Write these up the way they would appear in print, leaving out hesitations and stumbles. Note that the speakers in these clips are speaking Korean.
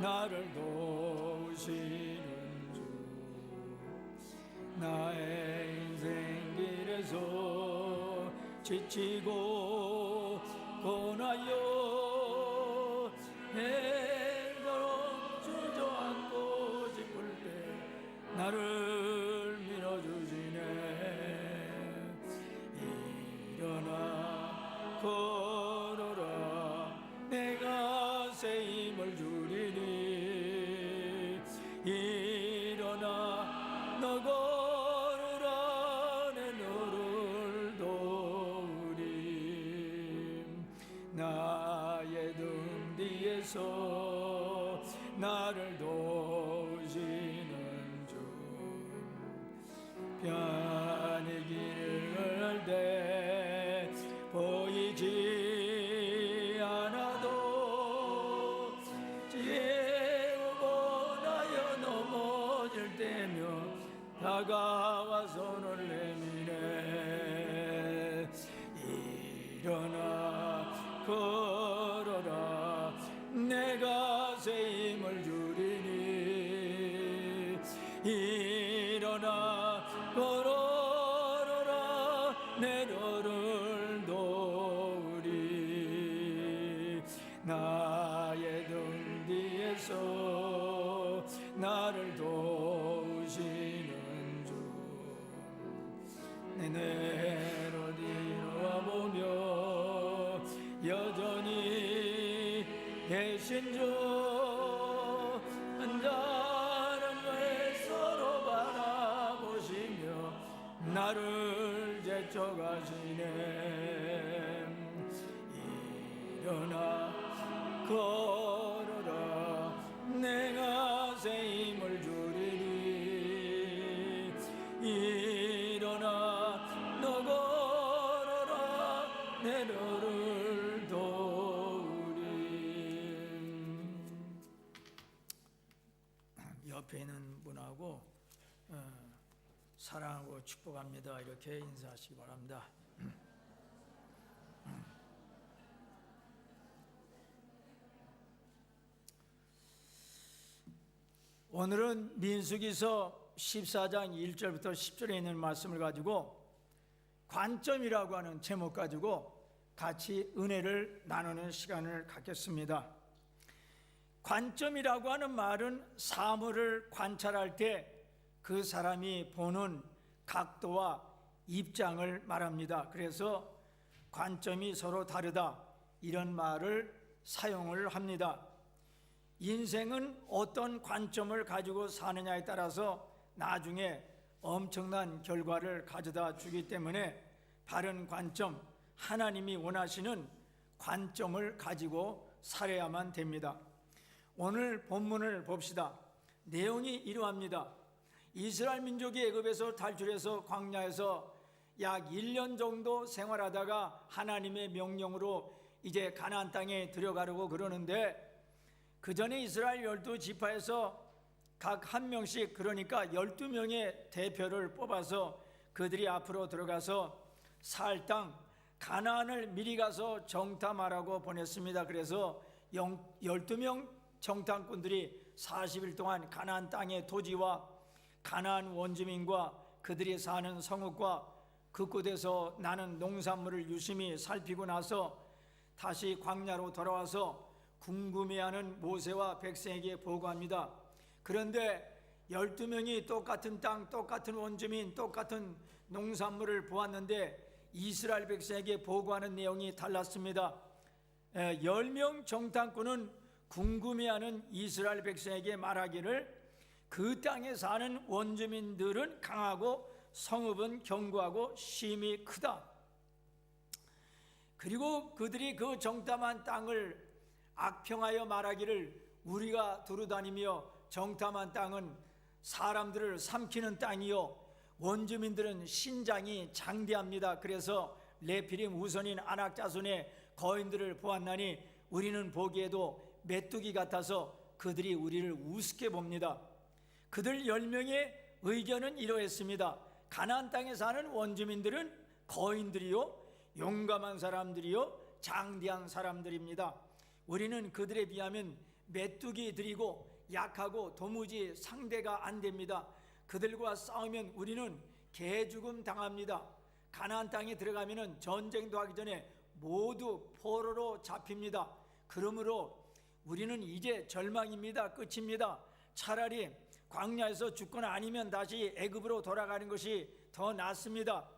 나를 도우시는 주, 나의 인생 길에서 지치고 고나여 애도록 주저앉고 싶을 때 나를 밀어주시네. 일어나 걸어라, 내가 새 힘을 주리니. 일어나 너 걸어라, 내 너를 도우리. 나의 등 뒤에서 나를 도우시는 주, 편히 길을 갈 때 보이지 않아도 지혜고나여 넘어질 때며 다가와 손을 내미네. 일어나 걸어라, 내가 새 힘을 주리니. 일어나 걸어라, 내 너를 도우리. 나의 등 뒤에서 나를 도우시는 주, 내 내로 뒤로와 보며 여전히 계신 주, 한자는 왜 서로 바라보시며 나를 제쳐가시네. 일어나 걸어라, 내가 새 힘을 주리니. 일어나 너 걸어라, 내 너를 도우리. 옆에 있는 분하고 사랑하고 축복합니다 이렇게 인사하시기 바랍니다. 오늘은 민수기서 14장 1절부터 10절에 있는 말씀을 가지고 관점이라고 하는 제목 가지고 같이 은혜를 나누는 시간을 갖겠습니다. 관점이라고 하는 말은 사물을 관찰할 때 그 사람이 보는 각도와 입장을 말합니다. 그래서 관점이 서로 다르다, 이런 말을 사용을 합니다. 인생은 어떤 관점을 가지고 사느냐에 따라서 나중에 엄청난 결과를 가져다 주기 때문에 바른 관점, 하나님이 원하시는 관점을 가지고 살아야만 됩니다. 오늘 본문을 봅시다. 내용이 이러합니다. 이스라엘 민족이 애굽에서 탈출해서 광야에서 약 1년 정도 생활하다가 하나님의 명령으로 이제 가나안 땅에 들어가려고 그러는데, 그 전에 이스라엘 12지파에서 각 한 명씩, 그러니까 12명의 대표를 뽑아서 그들이 앞으로 들어가서 살 땅 가나안을 미리 가서 정탐하라고 보냈습니다. 그래서 12명 정탐꾼들이 40일 동안 가나안 땅의 토지와 가나안 원주민과 그들이 사는 성읍과 그곳에서 나는 농산물을 유심히 살피고 나서 다시 광야로 돌아와서 궁금해하는 모세와 백성에게 보고합니다. 그런데 12명이 똑같은 땅, 똑같은 원주민, 똑같은 농산물을 보았는데 이스라엘 백성에게 보고하는 내용이 달랐습니다. 10명 정탐꾼은 궁금해하는 이스라엘 백성에게 말하기를 그 땅에 사는 원주민들은 강하고 성읍은 견고하고 심히 크다. 그리고 그들이 그 정탐한 땅을 악평하여 말하기를 우리가 두루다니며 정탐한 땅은 사람들을 삼키는 땅이요 원주민들은 신장이 장대합니다. 그래서 레피림 우선인 아낙 자손의 거인들을 보았나니 우리는 보기에도 메뚜기 같아서 그들이 우리를 우습게 봅니다. 그들 10명의 의견은 이러했습니다. 가나안 땅에 사는 원주민들은 거인들이요 용감한 사람들이요 장대한 사람들입니다. 우리는 그들에 비하면 메뚜기들이고 약하고 도무지 상대가 안 됩니다. 그들과 싸우면 우리는 개죽음 당합니다. 가나안 땅에 들어가면 전쟁도 하기 전에 모두 포로로 잡힙니다. 그러므로 우리는 이제 절망입니다. 끝입니다. 차라리 광야에서 죽거나 아니면 다시 애굽으로 돌아가는 것이 더 낫습니다.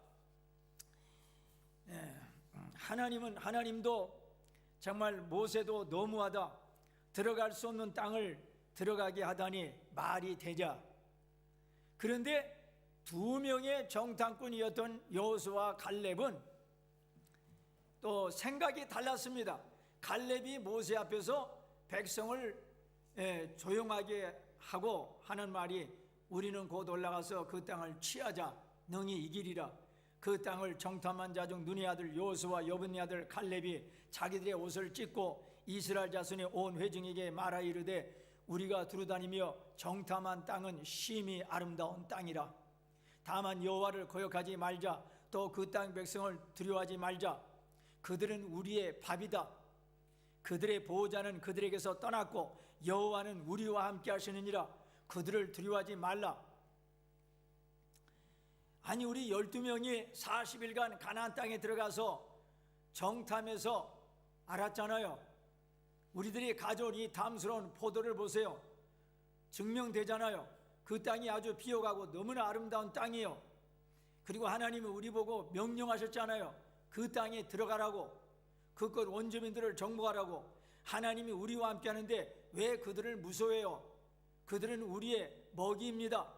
하나님도 정말 모세도 너무하다. 들어갈 수 없는 땅을 들어가게 하다니 말이 되자. 그런데 두 명의 정탐꾼이었던 여호수아와 갈렙은 또 생각이 달랐습니다. 갈렙이 모세 앞에서 백성을 조용하게 하고 하는 말이 우리는 곧 올라가서 그 땅을 취하자. 능히 이기리라. 그 땅을 정탐한 자 중 눈의 아들 여호수아와 여분의 아들 갈렙이 자기들의 옷을 찢고 이스라엘 자손의 온 회중에게 말하 이르되 우리가 두루다니며 정탐한 땅은 심히 아름다운 땅이라. 다만 여호와를 거역하지 말자. 또 그 땅 백성을 두려워하지 말자. 그들은 우리의 밥이다. 그들의 보호자는 그들에게서 떠났고 여호와는 우리와 함께 하시느니라. 그들을 두려워하지 말라. 아니 우리 12명이 40일간 가나안 땅에 들어가서 정탐해서 알았잖아요. 우리들이 가져온 이 담스러운 포도를 보세요. 증명되잖아요. 그 땅이 아주 비옥하고 너무나 아름다운 땅이에요. 그리고 하나님이 우리 보고 명령하셨잖아요. 그 땅에 들어가라고, 그것 원주민들을 정복하라고. 하나님이 우리와 함께 하는데 왜 그들을 무서워해요? 그들은 우리의 먹이입니다.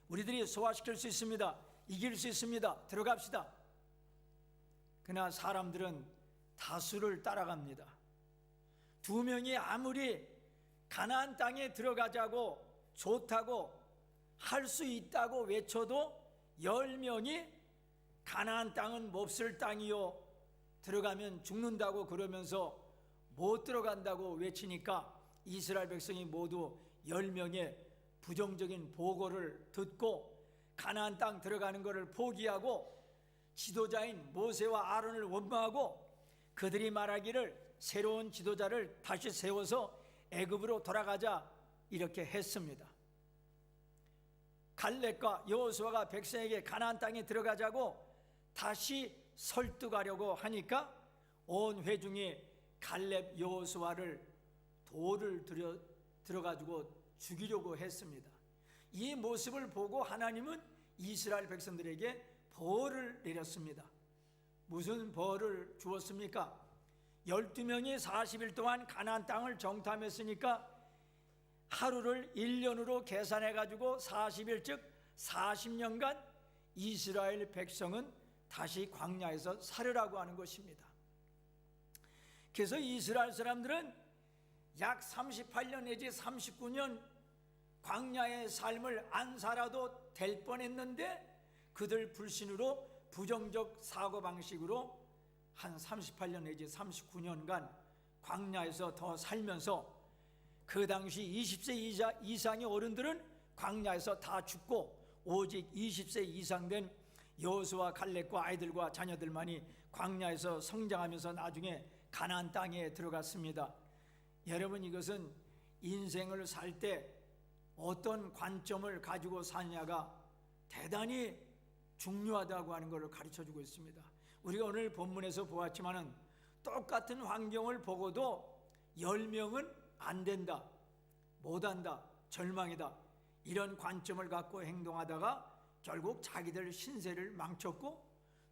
우리들이 소화시킬 수 있습니다. 이길 수 있습니다. 들어갑시다. 그러나 사람들은 다수를 따라갑니다. 두 명이 아무리 가나안 땅에 들어가자고 좋다고 할 수 있다고 외쳐도 10명이 가나안 땅은 몹쓸 땅이요 들어가면 죽는다고 그러면서 못 들어간다고 외치니까 이스라엘 백성이 모두 10명의 부정적인 보고를 듣고 가나안 땅 들어가는 것을 포기하고 지도자인 모세와 아론을 원망하고 그들이 말하기를 새로운 지도자를 다시 세워서 애굽으로 돌아가자 이렇게 했습니다. 갈렙과 여호수아가 백성에게 가나안 땅에 들어가자고 다시 설득하려고 하니까 온 회중이 갈렙 여호수아를 돌을 들어가지고 죽이려고 했습니다. 이 모습을 보고 하나님은 이스라엘 백성들에게 벌을 내렸습니다. 무슨 벌을 주었습니까? 12명이 40일 동안 가나안 땅을 정탐했으니까 하루를 1년으로 계산해 가지고 40일 즉 40년간 이스라엘 백성은 다시 광야에서 살으라고 하는 것입니다. 그래서 이스라엘 사람들은 약 38년 내지 39년 광야의 삶을 안 살아도 될 뻔했는데 그들 불신으로 부정적 사고방식으로 한 38년 내지 39년간 광야에서 더 살면서 그 당시 20세 이상의 어른들은 광야에서 다 죽고 오직 20세 이상 된 여호수아 갈렙과 아이들과 자녀들만이 광야에서 성장하면서 나중에 가나안 땅에 들어갔습니다. 여러분, 이것은 인생을 살 때 어떤 관점을 가지고 사냐가 대단히 중요하다고 하는 것을 가르쳐주고 있습니다. 우리가 오늘 본문에서 보았지만은 똑같은 환경을 보고도 10명은 안 된다, 못한다, 절망이다 이런 관점을 갖고 행동하다가 결국 자기들 신세를 망쳤고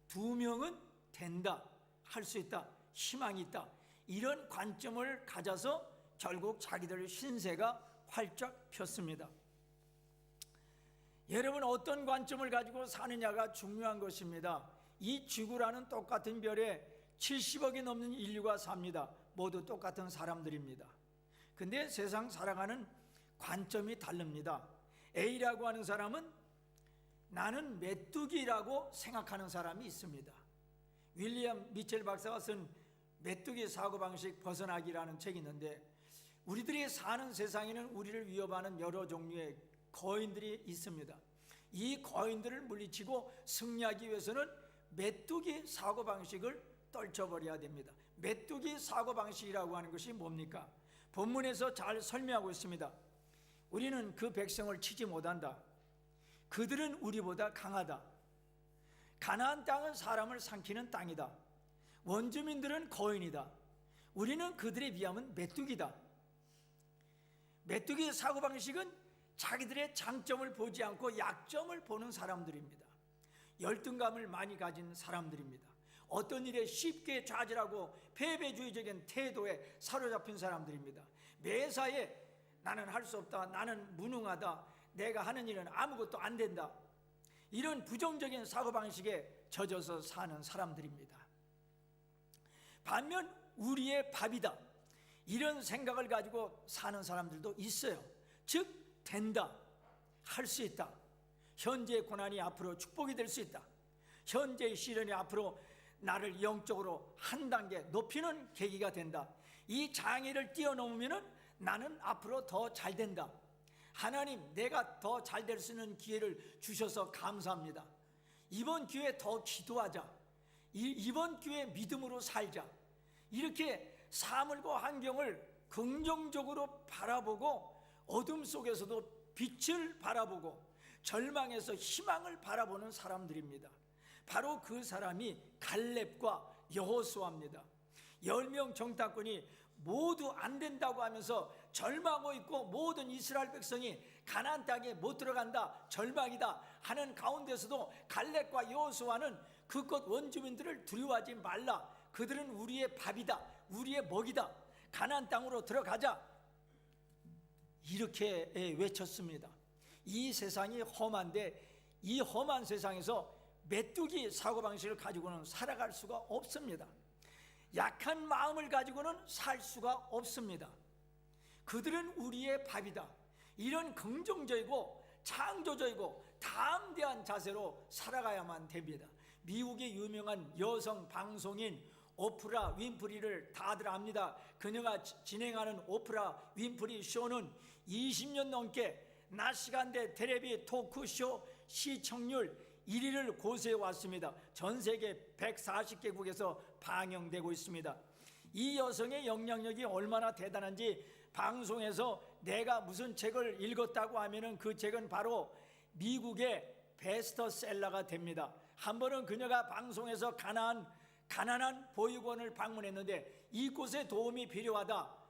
2명은 된다, 할 수 있다, 희망이 있다 이런 관점을 가져서 결국 자기들 신세가 활짝 폈습니다. 여러분, 어떤 관점을 가지고 사느냐가 중요한 것입니다. 이 지구라는 똑같은 별에 70억이 넘는 인류가 삽니다. 모두 똑같은 사람들입니다. 근데 세상 살아가는 관점이 다릅니다. A라고 하는 사람은 나는 메뚜기라고 생각하는 사람이 있습니다. 윌리엄 미첼 박사가 쓴 메뚜기 사고방식 벗어나기라는 책이 있는데 우리들이 사는 세상에는 우리를 위협하는 여러 종류의 거인들이 있습니다. 이 거인들을 물리치고 승리하기 위해서는 메뚜기 사고방식을 떨쳐버려야 됩니다. 메뚜기 사고방식이라고 하는 것이 뭡니까? 본문에서 잘 설명하고 있습니다. 우리는 그 백성을 치지 못한다. 그들은 우리보다 강하다. 가나안 땅은 사람을 삼키는 땅이다. 원주민들은 거인이다. 우리는 그들에 비하면 메뚜기다. 메뚜기 사고방식은 자기들의 장점을 보지 않고 약점을 보는 사람들입니다. 열등감을 많이 가진 사람들입니다. 어떤 일에 쉽게 좌절하고 패배주의적인 태도에 사로잡힌 사람들입니다. 매사에 나는 할 수 없다, 나는 무능하다, 내가 하는 일은 아무것도 안 된다, 이런 부정적인 사고방식에 젖어서 사는 사람들입니다. 반면 우리의 밥이다, 이런 생각을 가지고 사는 사람들도 있어요. 즉 된다, 할 수 있다, 현재의 고난이 앞으로 축복이 될 수 있다, 현재의 시련이 앞으로 나를 영적으로 한 단계 높이는 계기가 된다, 이 장애를 뛰어넘으면 나는 앞으로 더 잘 된다, 하나님 내가 더 잘 될 수 있는 기회를 주셔서 감사합니다, 이번 기회에 더 기도하자, 이번 기회에 믿음으로 살자, 이렇게 사물과 환경을 긍정적으로 바라보고 어둠 속에서도 빛을 바라보고 절망에서 희망을 바라보는 사람들입니다. 바로 그 사람이 갈렙과 여호수아입니다. 10명 정탐꾼이 모두 안 된다고 하면서 절망하고 있고 모든 이스라엘 백성이 가나안 땅에 못 들어간다, 절망이다 하는 가운데서도 갈렙과 여호수아는 그곳 원주민들을 두려워하지 말라, 그들은 우리의 밥이다, 우리의 먹이다, 가나안 땅으로 들어가자, 이렇게 외쳤습니다. 이 세상이 험한데 이 험한 세상에서 메뚜기 사고방식을 가지고는 살아갈 수가 없습니다. 약한 마음을 가지고는 살 수가 없습니다. 그들은 우리의 밥이다, 이런 긍정적이고 창조적이고 담대한 자세로 살아가야만 됩니다. 미국의 유명한 여성 방송인 오프라 윈프리를 다들 압니다. 그녀가 진행하는 오프라 윈프리 쇼는 20년 넘게 낮 시간대 텔레비 토크쇼 시청률 1위를 고수해 왔습니다. 전 세계 140개국에서 방영되고 있습니다. 이 여성의 영향력이 얼마나 대단한지 방송에서 내가 무슨 책을 읽었다고 하면은 그 책은 바로 미국의 베스트셀러가 됩니다. 한 번은 그녀가 방송에서 가난한 보육원을 방문했는데 이곳에 도움이 필요하다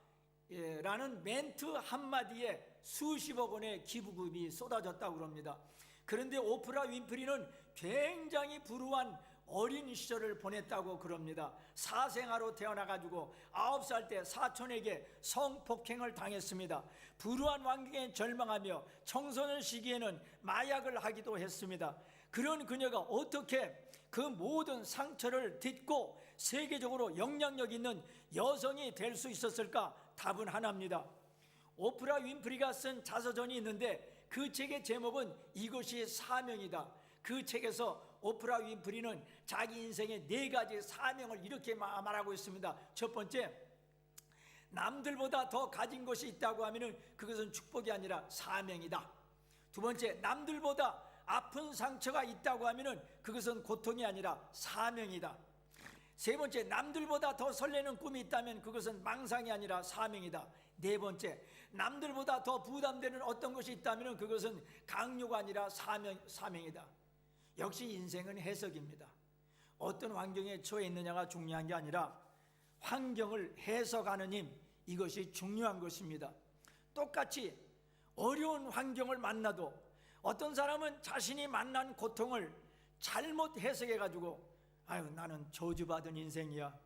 라는 멘트 한마디에 수십억 원의 기부금이 쏟아졌다고 합니다. 그런데 오프라 윈프리는 굉장히 불우한 어린 시절을 보냈다고 그럽니다. 사생아로 태어나가지고 9살 때 사촌에게 성폭행을 당했습니다. 불우한 환경에 절망하며 청소년 시기에는 마약을 하기도 했습니다. 그런 그녀가 어떻게 그 모든 상처를 딛고 세계적으로 영향력 있는 여성이 될 수 있었을까? 답은 하나입니다. 오프라 윈프리가 쓴 자서전이 있는데 그 책의 제목은 이것이 사명이다. 그 책에서 오프라 윈프리는 자기 인생의 4가지 사명을 이렇게 말하고 있습니다. 첫 번째, 남들보다 더 가진 것이 있다고 하면 그것은 축복이 아니라 사명이다. 두 번째, 남들보다 아픈 상처가 있다고 하면 그것은 고통이 아니라 사명이다. 세 번째, 남들보다 더 설레는 꿈이 있다면 그것은 망상이 아니라 사명이다. 네 번째, 남들보다 더 부담되는 어떤 것이 있다면 그것은 강요가 아니라 사명이다. 역시 인생은 해석입니다. 어떤 환경에 처해 있느냐가 중요한 게 아니라 환경을 해석하는 힘, 이것이 중요한 것입니다. 똑같이 어려운 환경을 만나도 어떤 사람은 자신이 만난 고통을 잘못 해석해가지고 아유 나는 저주받은 인생이야,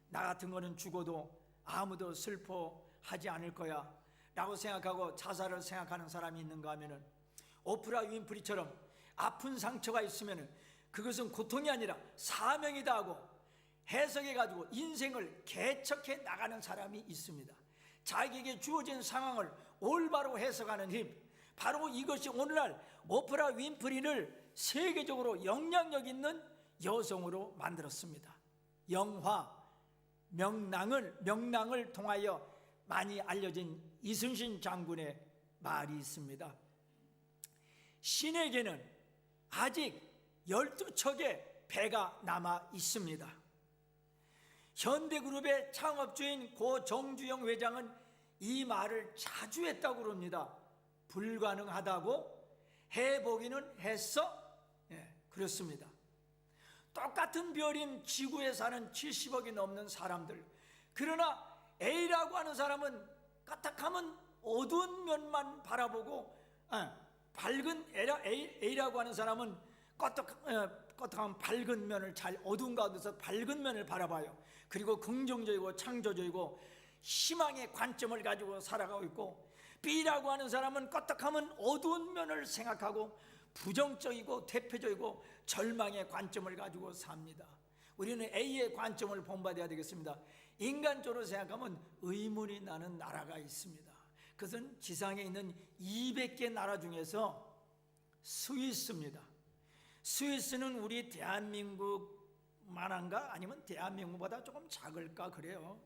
나 같은 거는 죽어도 아무도 슬퍼하지 않을 거야 라고 생각하고 자살을 생각하는 사람이 있는가 하면은 오프라 윈프리처럼 아픈 상처가 있으면 그것은 고통이 아니라 사명이다 하고 해석해가지고 인생을 개척해 나가는 사람이 있습니다. 자기에게 주어진 상황을 올바로 해석하는 힘, 바로 이것이 오늘날 오프라 윈프리를 세계적으로 영향력 있는 여성으로 만들었습니다. 영화 명랑을 통하여 많이 알려진 이순신 장군의 말이 있습니다. 신에게는 아직 12척의 배가 남아 있습니다. 현대그룹의 창업주인 고 정주영 회장은 이 말을 자주 했다고 그럽니다. 불가능하다고 해보기는 했어? 그렇습니다. 똑같은 별인 지구에 사는 70억이 넘는 사람들, 그러나 A라고 하는 사람은 까딱하면 어두운 면만 바라보고, 밝은 A라고 하는 사람은 껐덕하면 밝은 면을, 잘 어두운 가운데서 밝은 면을 바라봐요. 그리고 긍정적이고 창조적이고 희망의 관점을 가지고 살아가고 있고, B라고 하는 사람은 껐덕하면 어두운 면을 생각하고 부정적이고 대표적이고 절망의 관점을 가지고 삽니다. 우리는 A의 관점을 본받아야 되겠습니다. 인간적으로 생각하면 의문이 나는 나라가 있습니다. 그것은 지상에 있는 200개 나라 중에서 스위스입니다. 스위스는 우리 대한민국만한가? 아니면 대한민국보다 조금 작을까 그래요.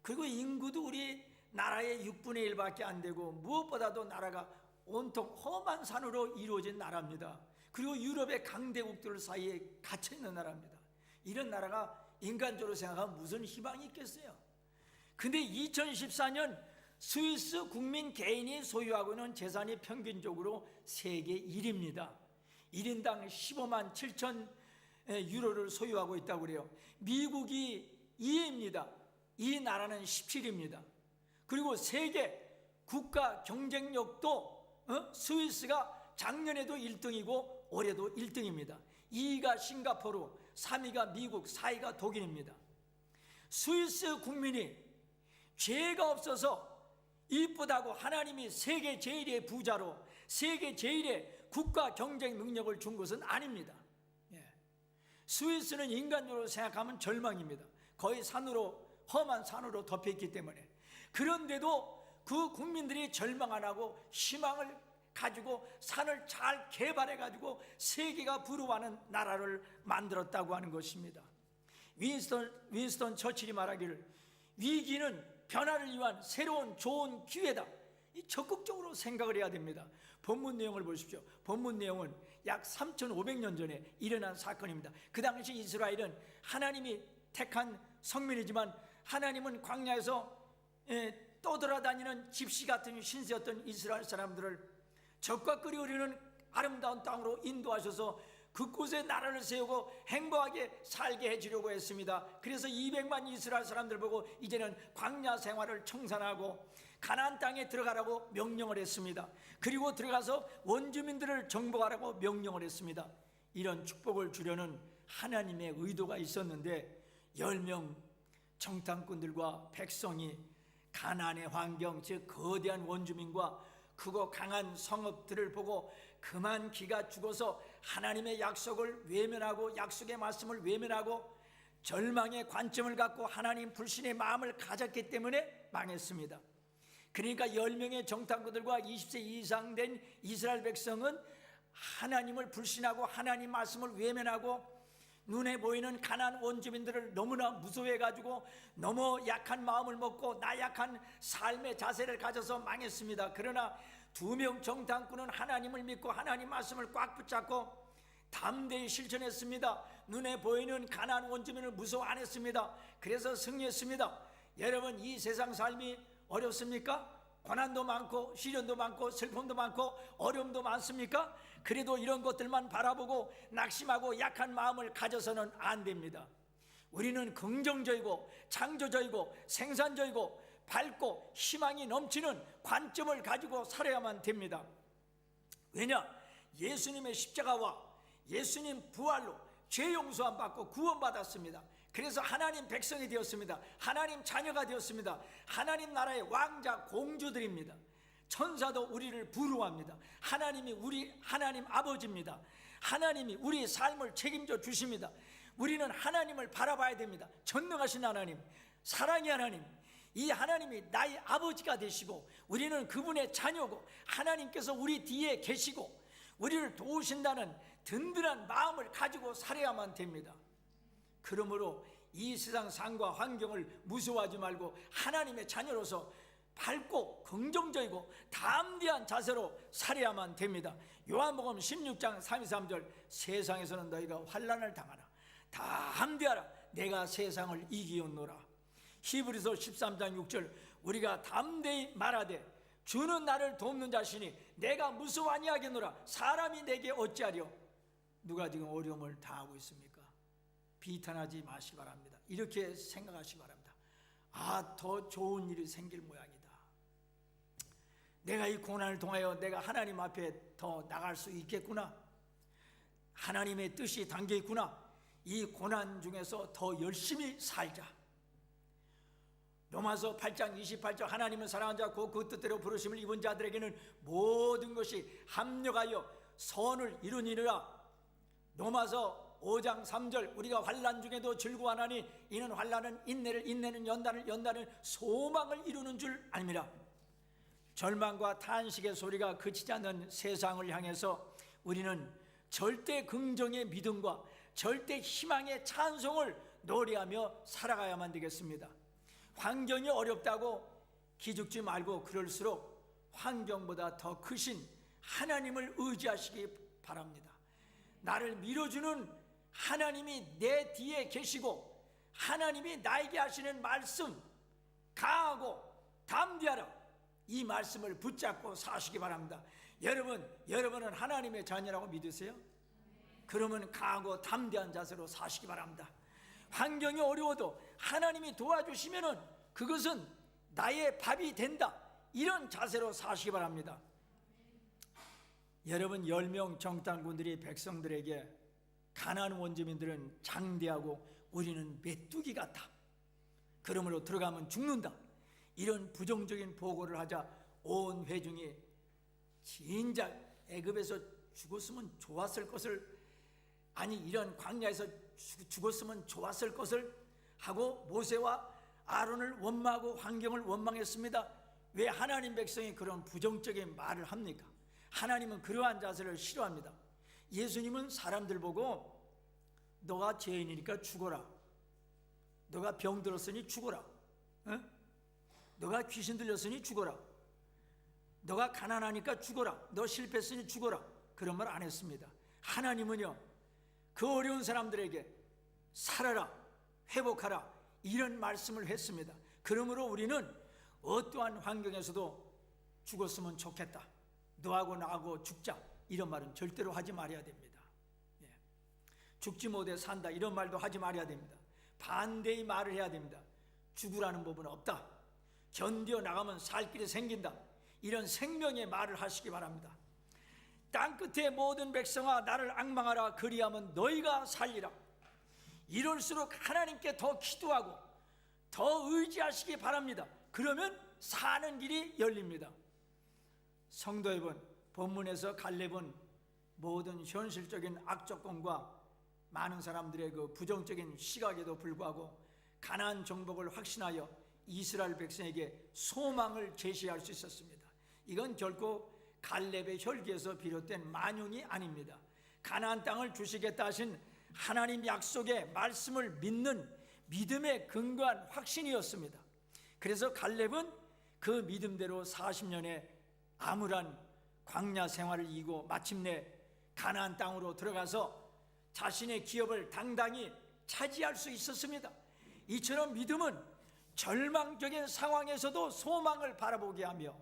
그리고 인구도 우리 나라의 6분의 1밖에 안 되고, 무엇보다도 나라가 온통 험한 산으로 이루어진 나라입니다. 그리고 유럽의 강대국들 사이에 갇혀있는 나라입니다. 이런 나라가 인간적으로 생각하면 무슨 희망이 있겠어요? 근데 2014년 스위스 국민 개인이 소유하고 있는 재산이 평균적으로 세계 1위입니다. 1인당 15만 7천 유로를 소유하고 있다고 그래요. 미국이 2위입니다. 이 나라는 17위입니다. 그리고 세계 국가 경쟁력도 스위스가 작년에도 1등이고 올해도 1등입니다. 2위가 싱가포르, 3위가 미국, 4위가 독일입니다. 스위스 국민이 죄가 없어서 이쁘다고 하나님이 세계 제일의 부자로, 세계 제일의 국가 경쟁 능력을 준 것은 아닙니다. 스위스는 인간적으로 생각하면 절망입니다. 거의 산으로, 험한 산으로 덮여있기 때문에. 그런데도 그 국민들이 절망 안 하고 희망을 가지고 산을 잘 개발해 가지고 세계가 부러워하는 나라를 만들었다고 하는 것입니다. 윈스턴 처칠이 말하기를 위기는 변화를 위한 새로운 좋은 기회다. 적극적으로 생각을 해야 됩니다. 본문 내용을 보십시오. 본문 내용은 약 3,500년 전에 일어난 사건입니다. 그 당시 이스라엘은 하나님이 택한 성민이지만 하나님은 광야에서 떠돌아다니는 집시 같은 신세였던 이스라엘 사람들을 적과 끓이 흐르는 아름다운 땅으로 인도하셔서 그곳에 나라를 세우고 행복하게 살게 해주려고 했습니다. 그래서 200만 이스라엘 사람들 보고 이제는 광야 생활을 청산하고 가나안 땅에 들어가라고 명령을 했습니다. 그리고 들어가서 원주민들을 정복하라고 명령을 했습니다. 이런 축복을 주려는 하나님의 의도가 있었는데 10명 정탐꾼들과 백성이 가나안의 환경, 즉 거대한 원주민과 크고 강한 성읍들을 보고 그만 기가 죽어서 하나님의 약속을 외면하고 약속의 말씀을 외면하고 절망의 관점을 갖고 하나님 불신의 마음을 가졌기 때문에 망했습니다. 그러니까 10명의 정탐꾼들과 20세 이상 된 이스라엘 백성은 하나님을 불신하고 하나님 말씀을 외면하고 눈에 보이는 가난한 원주민들을 너무나 무서워해가지고 너무 약한 마음을 먹고 나약한 삶의 자세를 가져서 망했습니다. 그러나 2명 정탐꾼은 하나님을 믿고 하나님 말씀을 꽉 붙잡고 담대히 실천했습니다. 눈에 보이는 가난한 원주민을 무서워 안 했습니다. 그래서 승리했습니다. 여러분, 이 세상 삶이 어렵습니까? 고난도 많고 시련도 많고 슬픔도 많고 어려움도 많습니까? 그래도 이런 것들만 바라보고 낙심하고 약한 마음을 가져서는 안 됩니다. 우리는 긍정적이고 창조적이고 생산적이고 밝고 희망이 넘치는 관점을 가지고 살아야만 됩니다. 왜냐? 예수님의 십자가와 예수님 부활로 죄 용서함 받고 구원받았습니다. 그래서 하나님 백성이 되었습니다. 하나님 자녀가 되었습니다. 하나님 나라의 왕자 공주들입니다. 천사도 우리를 부러워합니다. 하나님이 우리 하나님 아버지입니다. 하나님이 우리 삶을 책임져 주십니다. 우리는 하나님을 바라봐야 됩니다. 전능하신 하나님, 사랑의 하나님, 이 하나님이 나의 아버지가 되시고 우리는 그분의 자녀고 하나님께서 우리 뒤에 계시고 우리를 도우신다는 든든한 마음을 가지고 살아야만 됩니다. 그러므로 이 세상 상과 환경을 무서워하지 말고 하나님의 자녀로서 밝고 긍정적이고 담대한 자세로 살아야만 됩니다. 요한복음 16장 33절 세상에서는 너희가 환난을 당하나 담대하라 내가 세상을 이기었노라. 히브리서 13장 6절 우리가 담대히 말하되 주는 나를 돕는 자시니 내가 무서워 아니하겠노라. 사람이 내게 어찌하려. 누가 지금 어려움을 당하고 있습니까? 비탄하지 마시기 바랍니다. 이렇게 생각하시기 바랍니다. 더 좋은 일이 생길 모양이다. 내가 이 고난을 통하여 내가 하나님 앞에 더 나갈 수 있겠구나. 하나님의 뜻이 담겨 있구나. 이 고난 중에서 더 열심히 살자. 로마서 8장 28절 하나님은 사랑한 자 곧 그 뜻대로 부르심을 입은 자들에게는 모든 것이 합력하여 선을 이루니라. 로마서 5장 3절 우리가 환난 중에도 즐거워하나니 이는 환난은 인내를, 인내는 연단을, 연단은 소망을 이루는 줄 아닙니다. 절망과 탄식의 소리가 그치지 않는 세상을 향해서 우리는 절대 긍정의 믿음과 절대 희망의 찬송을 노래하며 살아가야만 되겠습니다. 환경이 어렵다고 기죽지 말고 그럴수록 환경보다 더 크신 하나님을 의지하시기 바랍니다. 나를 밀어주는 하나님이 내 뒤에 계시고 하나님이 나에게 하시는 말씀 강하고 담대하라. 이 말씀을 붙잡고 사시기 바랍니다. 여러분은 하나님의 자녀라고 믿으세요? 그러면 강하고 담대한 자세로 사시기 바랍니다. 환경이 어려워도 하나님이 도와주시면은 그것은 나의 밥이 된다. 이런 자세로 사시기 바랍니다. 여러분 10명 정탐꾼들이 백성들에게 가나안 원주민들은 장대하고 우리는 메뚜기 같다. 그러므로 들어가면 죽는다. 이런 부정적인 보고를 하자 온 회중이 진작 애굽에서 죽었으면 좋았을 것을, 아니 이런 광야에서 죽었으면 좋았을 것을 하고 모세와 아론을 원망하고 환경을 원망했습니다. 왜 하나님 백성이 그런 부정적인 말을 합니까? 하나님은 그러한 자세를 싫어합니다. 예수님은 사람들 보고 너가 죄인이니까 죽어라. 너가 병들었으니 죽어라. 너가 귀신 들렸으니 죽어라. 너가 가난하니까 죽어라. 너 실패했으니 죽어라. 그런 말 안 했습니다. 하나님은요 그 어려운 사람들에게 살아라, 회복하라 이런 말씀을 했습니다. 그러므로 우리는 어떠한 환경에서도 죽었으면 좋겠다, 너하고 나하고 죽자 이런 말은 절대로 하지 말아야 됩니다. 죽지 못해 산다 이런 말도 하지 말아야 됩니다. 반대의 말을 해야 됩니다. 죽으라는 법은 없다. 견뎌 나가면 살 길이 생긴다. 이런 생명의 말을 하시기 바랍니다. 땅끝의 모든 백성아 나를 앙망하라. 그리하면 너희가 살리라. 이럴수록 하나님께 더 기도하고 더 의지하시기 바랍니다. 그러면 사는 길이 열립니다. 성도 여러분, 본문에서 갈렙은 모든 현실적인 악조건과 많은 사람들의 그 부정적인 시각에도 불구하고 가나안 정복을 확신하여 이스라엘 백성에게 소망을 제시할 수 있었습니다. 이건 결코 갈렙의 혈기에서 비롯된 만용이 아닙니다. 가나안 땅을 주시겠다 하신 하나님 약속의 말씀을 믿는 믿음에 근거한 확신이었습니다. 그래서 갈렙은 그 믿음대로 40년의 암울한 광야 생활을 이기고 마침내 가나안 땅으로 들어가서 자신의 기업을 당당히 차지할 수 있었습니다. 이처럼 믿음은 절망적인 상황에서도 소망을 바라보게 하며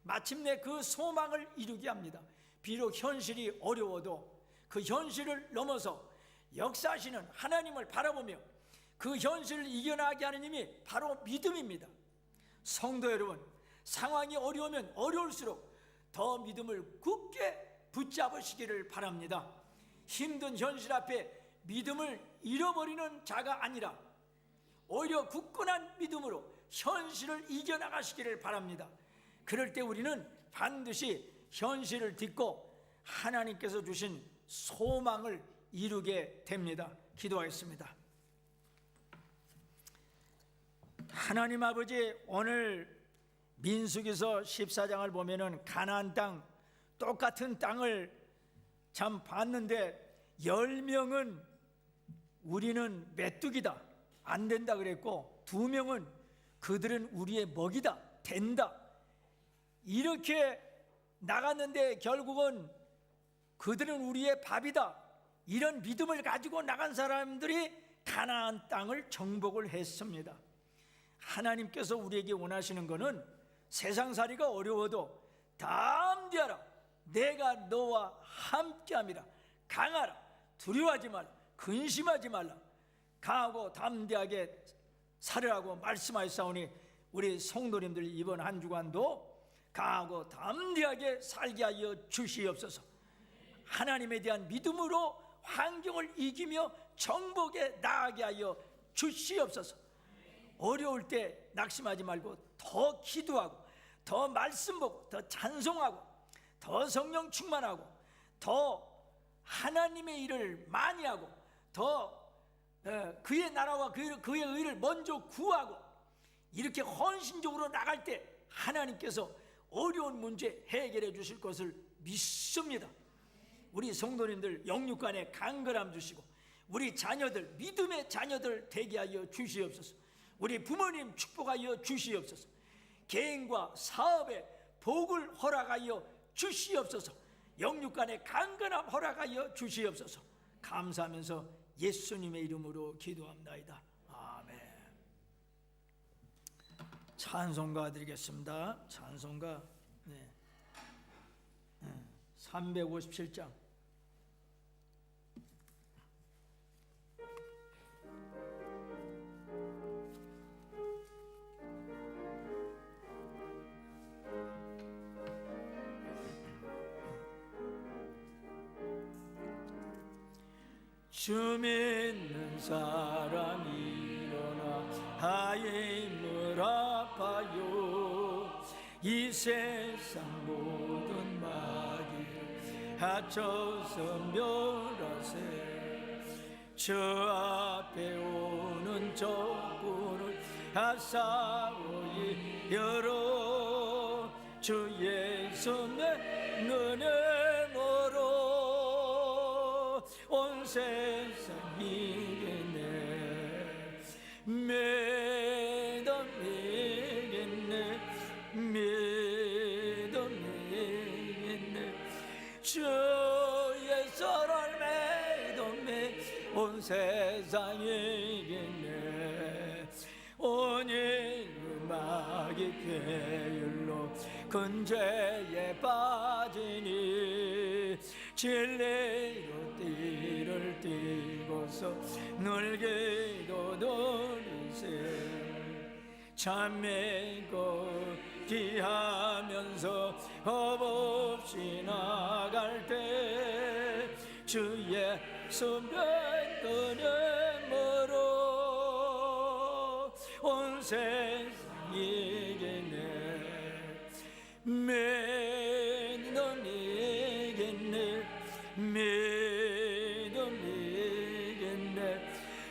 마침내 그 소망을 이루게 합니다. 비록 현실이 어려워도 그 현실을 넘어서 역사하시는 하나님을 바라보며 그 현실을 이겨나가게 하는 힘이 바로 믿음입니다. 성도 여러분, 상황이 어려우면 어려울수록 더 믿음을 굳게 붙잡으시기를 바랍니다. 힘든 현실 앞에 믿음을 잃어버리는 자가 아니라 오히려 굳건한 믿음으로 현실을 이겨나가시기를 바랍니다. 그럴 때 우리는 반드시 현실을 딛고 하나님께서 주신 소망을 이루게 됩니다. 기도하겠습니다. 하나님 아버지, 오늘 민수기서 14장을 보면은 가나안 땅, 똑같은 땅을 참 봤는데 10명은 우리는 메뚜기다, 안 된다 그랬고 2명은 그들은 우리의 먹이다, 된다 이렇게 나갔는데 결국은 그들은 우리의 밥이다, 이런 믿음을 가지고 나간 사람들이 가나안 땅을 정복을 했습니다. 하나님께서 우리에게 원하시는 것은 세상살이가 어려워도 담대하라, 내가 너와 함께함이라, 강하라, 두려워하지 말라, 근심하지 말라, 강하고 담대하게 살으라고 말씀하셨사오니 우리 성도님들 이번 한 주간도 강하고 담대하게 살게 하여 주시옵소서. 하나님에 대한 믿음으로 환경을 이기며 정복에 나아가게 하여 주시옵소서. 어려울 때 낙심하지 말고 더 기도하고 더 말씀 보고 더 찬송하고 더 성령 충만하고 더 하나님의 일을 많이 하고 더 그의 나라와 그의 의를 먼저 구하고 이렇게 헌신적으로 나갈 때 하나님께서 어려운 문제 해결해 주실 것을 믿습니다. 우리 성도님들 영육간에 강건함 주시고 우리 자녀들 믿음의 자녀들 되게 하여 주시옵소서. 우리 부모님 축복하여 주시옵소서. 개인과 사업에 복을 허락하여 주시옵소서. 영육간에 강건함 허락하여 주시옵소서. 감사하면서 예수님의 이름으로 기도합나이다. 아멘. 찬송가 드리겠습니다. 찬송가 357장. 주 믿는 사람 일어나 하의 힘을 아파요. 이 세상 모든 마귀를 합쳐서 멸하세. 저 앞에 오는 적군을 아사오이 열어 주 예수 내 눈에 멀어 온 세상 이겠네 믿음이겠네 믿음이겠네 주의 서를 믿음이 온 세상 이겠네 오늘 음악이 괴율로 근죄에 빠지니 진리로 띠를 띠고서 놀기도 놀이세 참매고 기하면서 헛없이 나갈 때 주의 손편들에 멀어 온 세상 이겠네 믿음이겠네 믿음이겠네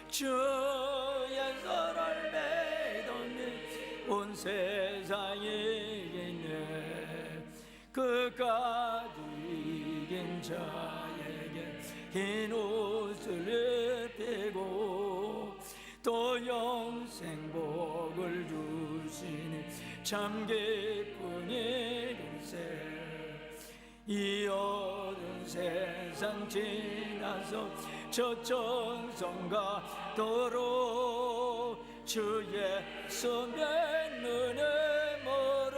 주의 서를 믿음이 온 세상 이겠네 끝까지 이긴 자에게 흰 옷을 입히고 또 영생 복을 주시니 참 기쁜 일일세 이 어두운 세상 지나서 저 정성 가도록 주의 손에 눈에 멀어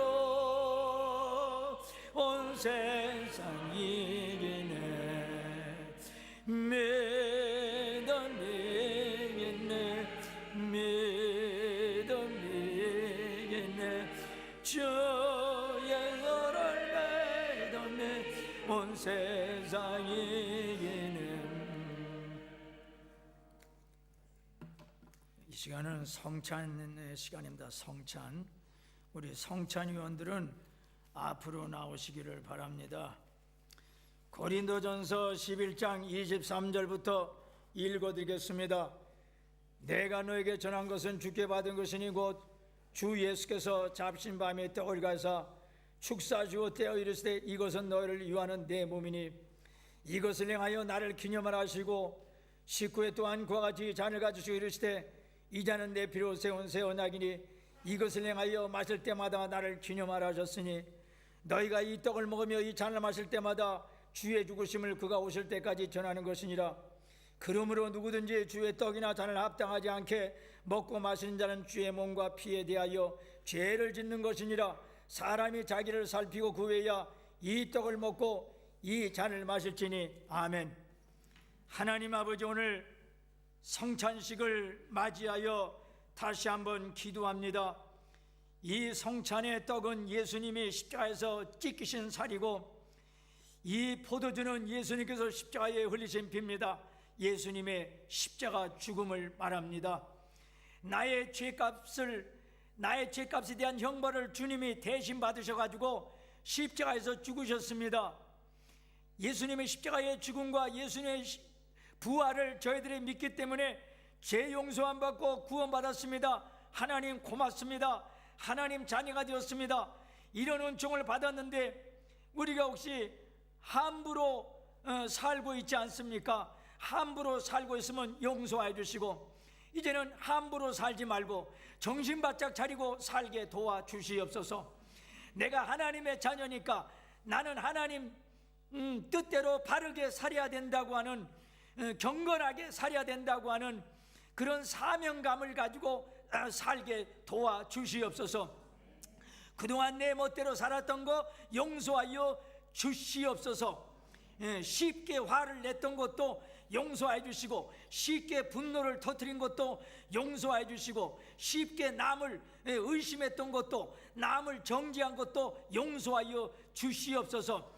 온 세상 이기네 믿음이겠네 믿음이겠네 주의 너를 믿음이 온 세상 이기네. 이 시간은 성찬의 시간입니다. 성찬. 우리 성찬위원들은 앞으로 나오시기를 바랍니다. 고린도전서 11장 23절부터 읽어드리겠습니다. 내가 너에게 전한 것은 주께 받은 것이니 곧 주 예수께서 잡신 밤에 떡을 가사 축사주어 떼어 이르시되 이것은 너희를 위하는 내 몸이니 이것을 행하여 나를 기념하라 하시고 식후에 또한 그와 같이 잔을 가지시고 이르시되 이 잔은 내 피로 세운 새 언약이니 이것을 행하여 마실 때마다 나를 기념하라 하셨으니 너희가 이 떡을 먹으며 이 잔을 마실 때마다 주의 죽으심을 그가 오실 때까지 전하는 것이니라. 그러므로 누구든지 주의 떡이나 잔을 합당하지 않게 먹고 마시는 자는 주의 몸과 피에 대하여 죄를 짓는 것이니라. 사람이 자기를 살피고 구해야 이 떡을 먹고 이 잔을 마실지니. 아멘. 하나님 아버지, 오늘 성찬식을 맞이하여 다시 한번 기도합니다. 이 성찬의 떡은 예수님이 십자가에서 찢기신 살이고, 이 포도주는 예수님께서 십자가에 흘리신 피입니다. 예수님의 십자가 죽음을 말합니다. 나의 죄값에 대한 형벌을 주님이 대신 받으셔가지고 십자가에서 죽으셨습니다. 예수님의 십자가의 죽음과 예수님의 부활을 저희들이 믿기 때문에 죄 용서함 받고 구원받았습니다. 하나님 고맙습니다. 하나님 자녀가 되었습니다. 이런 은총을 받았는데 우리가 혹시 함부로 살고 있지 않습니까? 함부로 살고 있으면 용서해 주시고, 이제는 함부로 살지 말고 정신 바짝 차리고 살게 도와주시옵소서. 내가 하나님의 자녀니까 나는 하나님 뜻대로 바르게 살아야 된다고 하는, 경건하게 살아야 된다고 하는 그런 사명감을 가지고 살게 도와주시옵소서. 그동안 내 멋대로 살았던 거 용서하여 주시옵소서. 쉽게 화를 냈던 것도 용서해 주시고, 쉽게 분노를 터뜨린 것도 용서해 주시고, 쉽게 남을 의심했던 것도, 남을 정죄한 것도 용서하여 주시옵소서.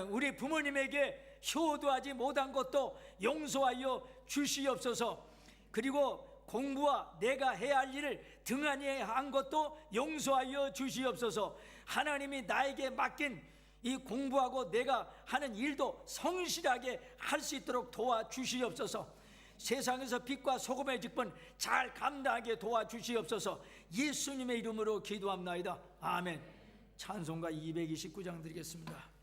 우리 부모님에게 효도하지 못한 것도 용서하여 주시옵소서. 그리고 공부와 내가 해야 할 일을 등한히 한 것도 용서하여 주시옵소서. 하나님이 나에게 맡긴 이 공부하고 내가 하는 일도 성실하게 할 수 있도록 도와주시옵소서. 세상에서 빛과 소금의 직분 잘 감당하게 도와주시옵소서. 예수님의 이름으로 기도합나이다. 아멘. 찬송가 229장 드리겠습니다.